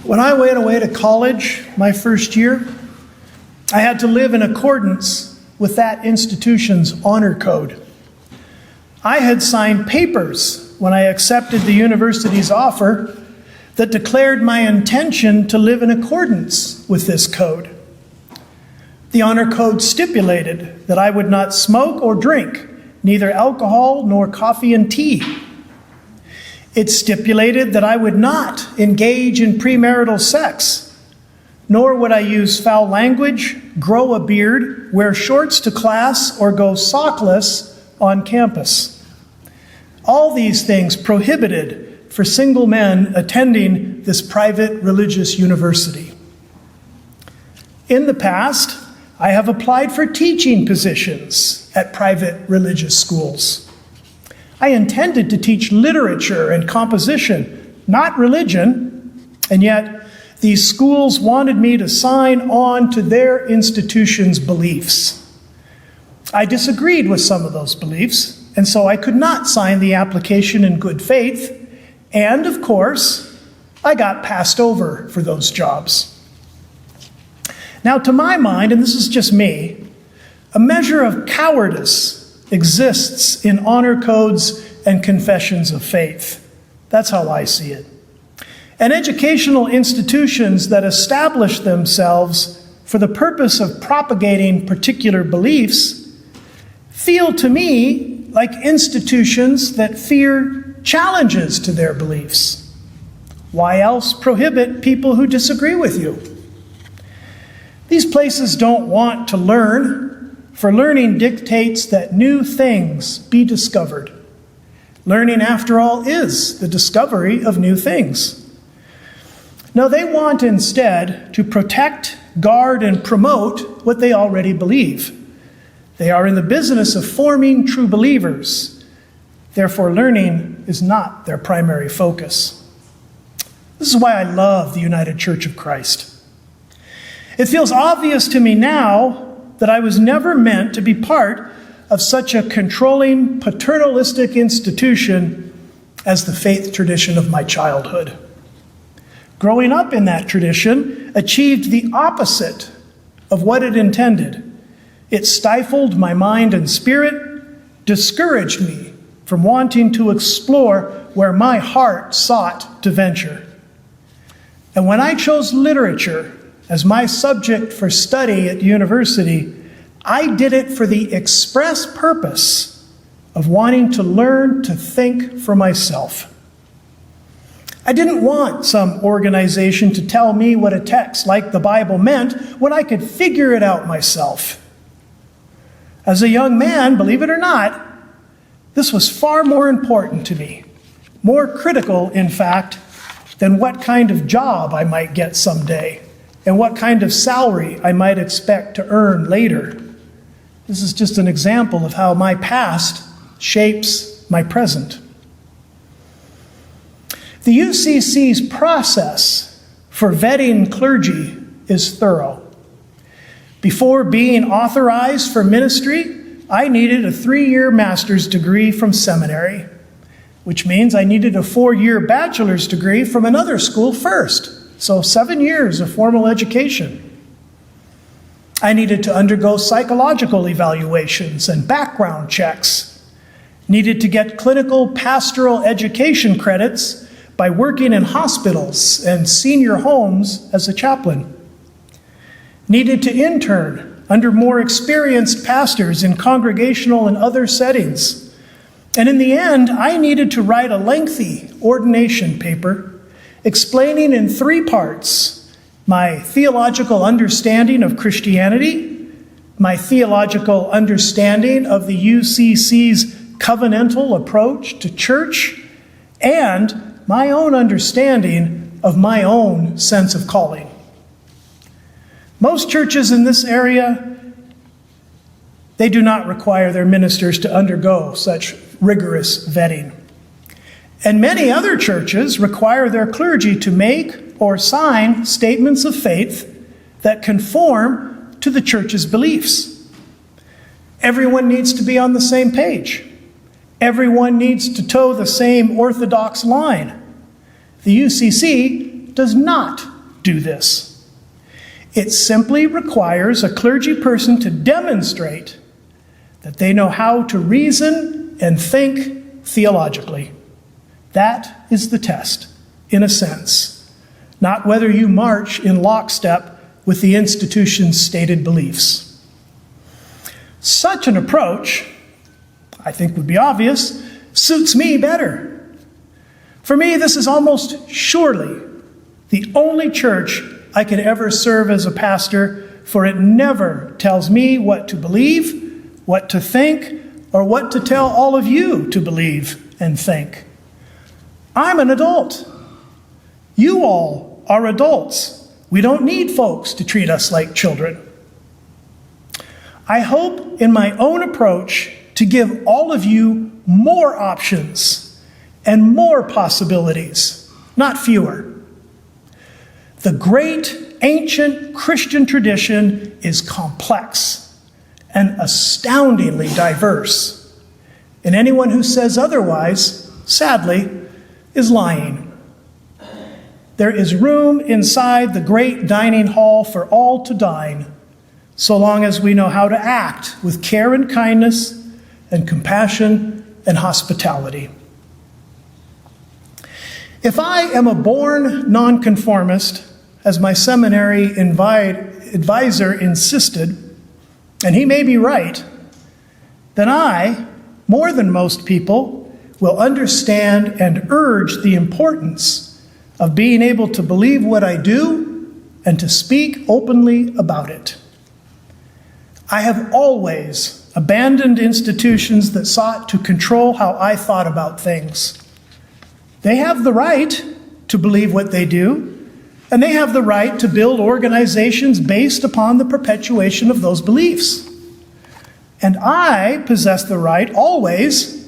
When I went away to college my first year, I had to live in accordance with that institution's honor code. I had signed papers when I accepted the university's offer that declared my intention to live in accordance with this code. The honor code stipulated that I would not smoke or drink neither alcohol nor coffee and tea. It stipulated that I would not engage in premarital sex, nor would I use foul language, grow a beard, wear shorts to class, or go sockless on campus. All these things prohibited for single men attending this private religious university. In the past, I have applied for teaching positions at private religious schools. I intended to teach literature and composition, not religion, and yet these schools wanted me to sign on to their institution's beliefs. I disagreed with some of those beliefs, and so I could not sign the application in good faith, and of course, I got passed over for those jobs. Now, to my mind, and this is just me, a measure of cowardice exists in honor codes and confessions of faith. That's how I see it. And educational institutions that establish themselves for the purpose of propagating particular beliefs feel to me like institutions that fear challenges to their beliefs. Why else prohibit people who disagree with you? These places don't want to learn, for learning dictates that new things be discovered. Learning, after all, is the discovery of new things. No, they want instead to protect, guard, and promote what they already believe. They are in the business of forming true believers. Therefore, learning is not their primary focus. This is why I love the United Church of Christ. It feels obvious to me now that I was never meant to be part of such a controlling, paternalistic institution as the faith tradition of my childhood. Growing up in that tradition achieved the opposite of what it intended. It stifled my mind and spirit, discouraged me from wanting to explore where my heart sought to venture. And when I chose literature as my subject for study at university, I did it for the express purpose of wanting to learn to think for myself. I didn't want some organization to tell me what a text like the Bible meant when I could figure it out myself. As a young man, believe it or not, this was far more important to me, more critical, in fact, than what kind of job I might get someday and what kind of salary I might expect to earn later. This is just an example of how my past shapes my present. The UCC's process for vetting clergy is thorough. Before being authorized for ministry, I needed a 3-year master's degree from seminary, which means I needed a 4-year bachelor's degree from another school first. So 7 years of formal education. I needed to undergo psychological evaluations and background checks. Needed to get clinical pastoral education credits by working in hospitals and senior homes as a chaplain. Needed to intern under more experienced pastors in congregational and other settings. And in the end, I needed to write a lengthy ordination paper explaining in 3 parts my theological understanding of Christianity, my theological understanding of the UCC's covenantal approach to church, and my own understanding of my own sense of calling. Most churches in this area, they do not require their ministers to undergo such rigorous vetting. And many other churches require their clergy to make or sign statements of faith that conform to the church's beliefs. Everyone needs to be on the same page. Everyone needs to toe the same orthodox line. The UCC does not do this. It simply requires a clergy person to demonstrate that they know how to reason and think theologically. That is the test, in a sense, not whether you march in lockstep with the institution's stated beliefs. Such an approach, I think would be obvious, suits me better. For me, this is almost surely the only church I can ever serve as a pastor, for it never tells me what to believe, what to think, or what to tell all of you to believe and think. I'm an adult. You all are adults. We don't need folks to treat us like children. I hope in my own approach to give all of you more options and more possibilities, not fewer. The great ancient Christian tradition is complex and astoundingly diverse, and anyone who says otherwise, sadly, is lying. There is room inside the great dining hall for all to dine, so long as we know how to act with care and kindness and compassion and hospitality. If I am a born nonconformist, as my seminary advisor insisted, and he may be right, then I, more than most people, will understand and urge the importance of being able to believe what I do and to speak openly about it. I have always abandoned institutions that sought to control how I thought about things. They have the right to believe what they do, and they have the right to build organizations based upon the perpetuation of those beliefs. And I possess the right always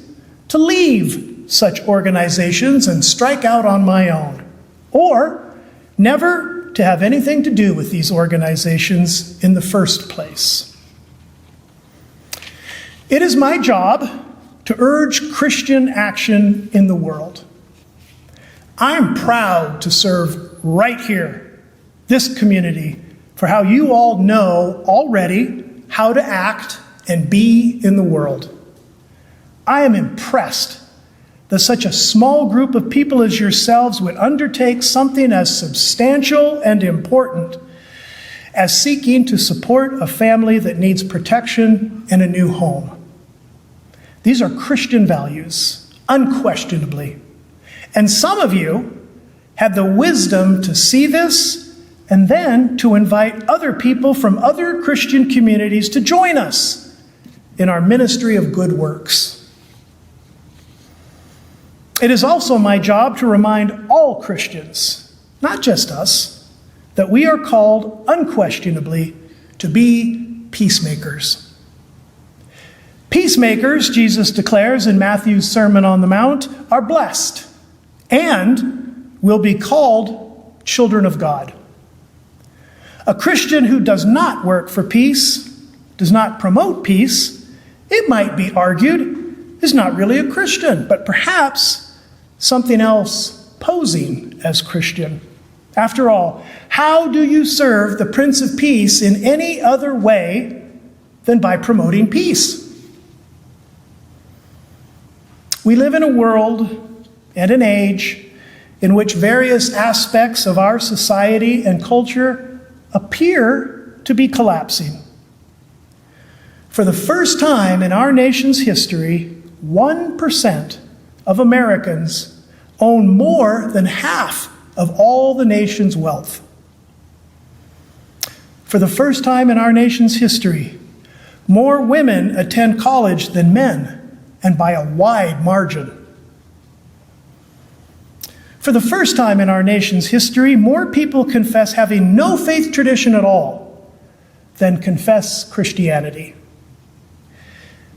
to leave such organizations and strike out on my own, or never to have anything to do with these organizations in the first place. It is my job to urge Christian action in the world. I'm proud to serve right here, this community, for how you all know already how to act and be in the world. I am impressed that such a small group of people as yourselves would undertake something as substantial and important as seeking to support a family that needs protection and a new home. These are Christian values, unquestionably. And some of you had the wisdom to see this and then to invite other people from other Christian communities to join us in our ministry of good works. It is also my job to remind all Christians, not just us, that we are called unquestionably to be peacemakers. Peacemakers, Jesus declares in Matthew's Sermon on the Mount, are blessed and will be called children of God. A Christian who does not work for peace, does not promote peace, it might be argued, is not really a Christian, but perhaps something else posing as Christian. After all, how do you serve the Prince of Peace in any other way than by promoting peace? We live in a world and an age in which various aspects of our society and culture appear to be collapsing. For the first time in our nation's history, 1% of Americans own more than half of all the nation's wealth. For the first time in our nation's history, more women attend college than men, and by a wide margin. For the first time in our nation's history, more people confess having no faith tradition at all than confess Christianity.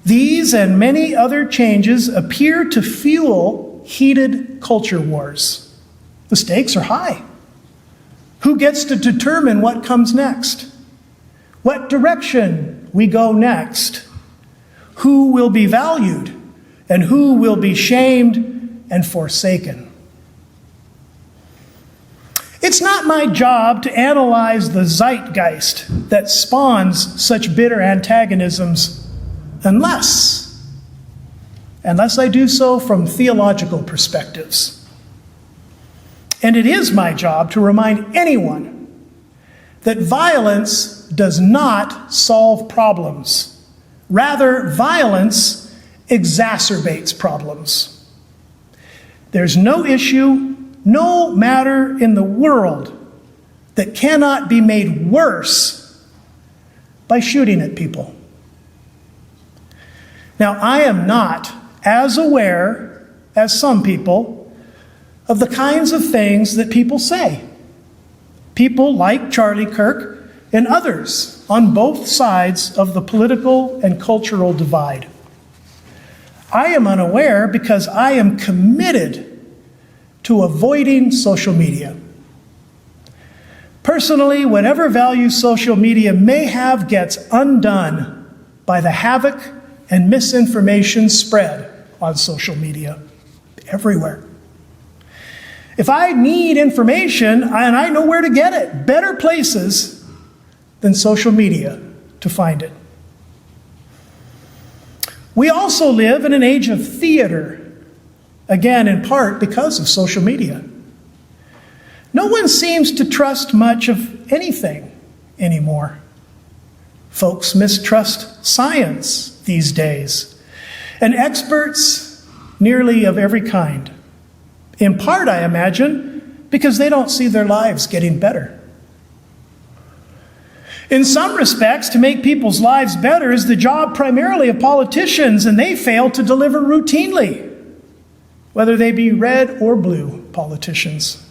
These and many other changes appear to fuel heated culture wars. The stakes are high. Who gets to determine what comes next? What direction we go next? Who will be valued and who will be shamed and forsaken? It's not my job to analyze the zeitgeist that spawns such bitter antagonisms unless I do so from theological perspectives. And it is my job to remind anyone that violence does not solve problems. Rather, violence exacerbates problems. There's no issue, no matter in the world that cannot be made worse by shooting at people. Now, I am not as aware as some people of the kinds of things that people say. People like Charlie Kirk and others on both sides of the political and cultural divide. I am unaware because I am committed to avoiding social media. Personally, whatever value social media may have gets undone by the havoc and misinformation spread on social media everywhere. If I need information, and I know where to get it, better places than social media to find it. We also live in an age of theater, again, in part because of social media. No one seems to trust much of anything anymore. Folks mistrust science these days, and experts nearly of every kind. In part, I imagine, because they don't see their lives getting better. In some respects, to make people's lives better is the job primarily of politicians, and they fail to deliver routinely, whether they be red or blue politicians.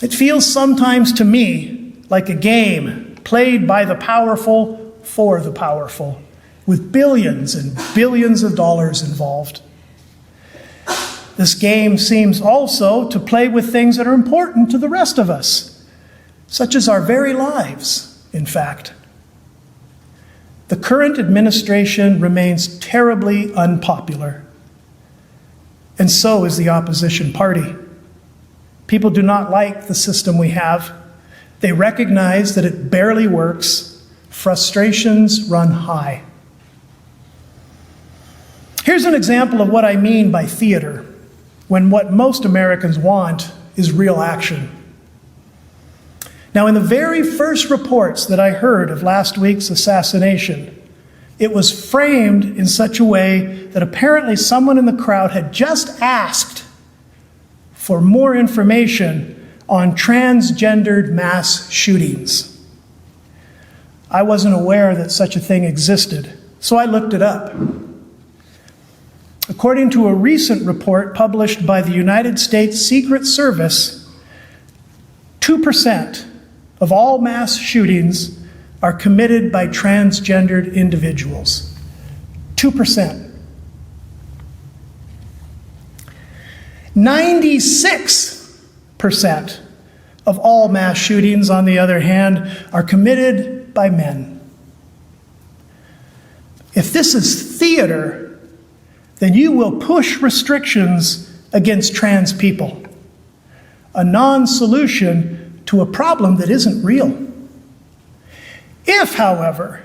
It feels sometimes to me like a game played by the powerful for the powerful, with billions and billions of dollars involved. This game seems also to play with things that are important to the rest of us, such as our very lives, in fact. The current administration remains terribly unpopular, and so is the opposition party. People do not like the system we have. They recognize that it barely works. Frustrations run high. Here's an example of what I mean by theater, when what most Americans want is real action. Now, in the very first reports that I heard of last week's assassination, it was framed in such a way that apparently someone in the crowd had just asked for more information on transgendered mass shootings. I wasn't aware that such a thing existed, so I looked it up. According to a recent report published by the United States Secret Service, 2% of all mass shootings are committed by transgendered individuals. 2%. 96% of all mass shootings, on the other hand, are committed by men. If this is theater, then you will push restrictions against trans people, a non-solution to a problem that isn't real. If, however,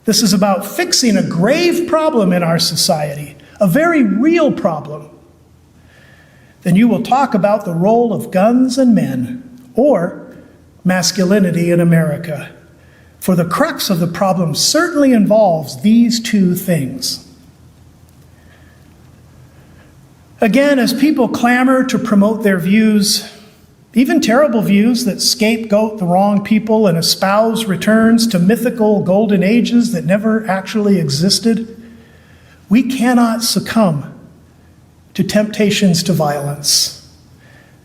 this is about fixing a grave problem in our society, a very real problem, then you will talk about the role of guns and men, or masculinity in America. For the crux of the problem certainly involves these two things. Again, as people clamor to promote their views, even terrible views that scapegoat the wrong people and espouse returns to mythical golden ages that never actually existed, we cannot succumb to temptations to violence.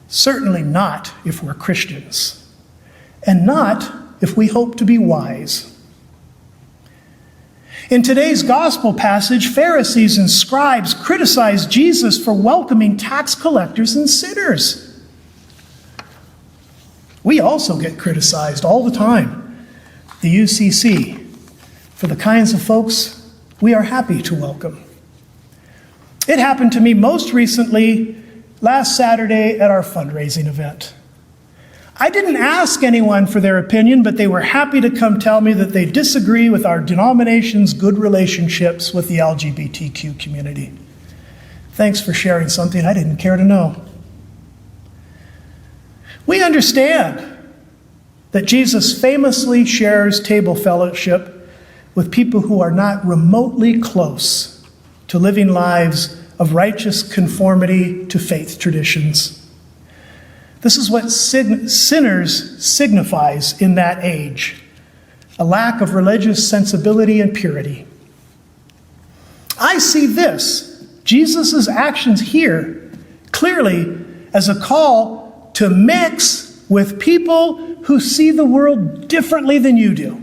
Certainly not if we're Christians, and not if we hope to be wise. In today's gospel passage, Pharisees and scribes criticize Jesus for welcoming tax collectors and sinners. We also get criticized all the time, the UCC, for the kinds of folks we are happy to welcome. It happened to me most recently last Saturday at our fundraising event. I didn't ask anyone for their opinion, but they were happy to come tell me that they disagree with our denomination's good relationships with the LGBTQ community. Thanks for sharing something I didn't care to know. We understand that Jesus famously shares table fellowship with people who are not remotely close to living lives of righteous conformity to faith traditions. This is what sinners signifies in that age, a lack of religious sensibility and purity. I see this, Jesus' actions here, clearly as a call to mix with people who see the world differently than you do.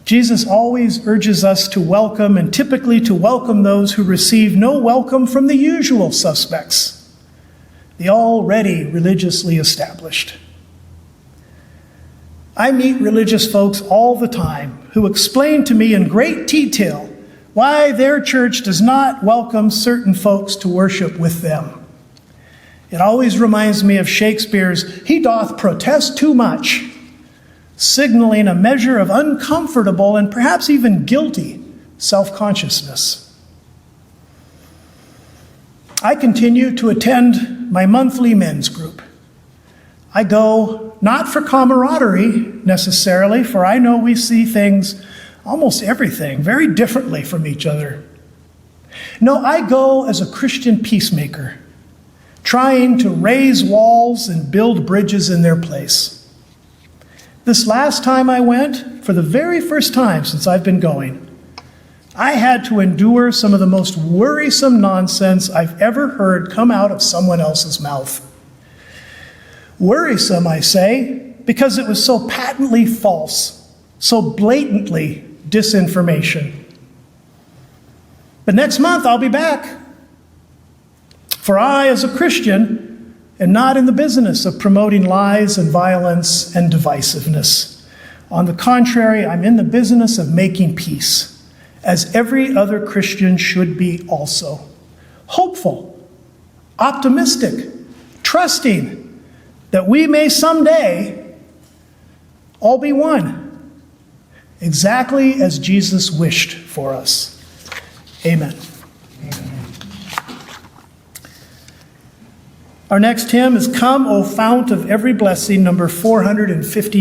Jesus always urges us to welcome, and typically to welcome those who receive no welcome from the usual suspects, the already religiously established. I meet religious folks all the time who explain to me in great detail why their church does not welcome certain folks to worship with them. It always reminds me of Shakespeare's "He doth protest too much," signaling a measure of uncomfortable and perhaps even guilty self-consciousness. I continue to attend my monthly men's group. I go not for camaraderie necessarily, for I know we see things, almost everything, very differently from each other. No, I go as a Christian peacemaker, trying to raise walls and build bridges in their place. This last time I went, for the very first time since I've been going, I had to endure some of the most worrisome nonsense I've ever heard come out of someone else's mouth. Worrisome, I say, because it was so patently false, so blatantly disinformation. But next month I'll be back. For I, as a Christian, am not in the business of promoting lies and violence and divisiveness. On the contrary, I'm in the business of making peace, as every other Christian should be also. Hopeful, optimistic, trusting that we may someday all be one, exactly as Jesus wished for us. Amen. Our next hymn is "Come, O Fount of Every Blessing," number 459.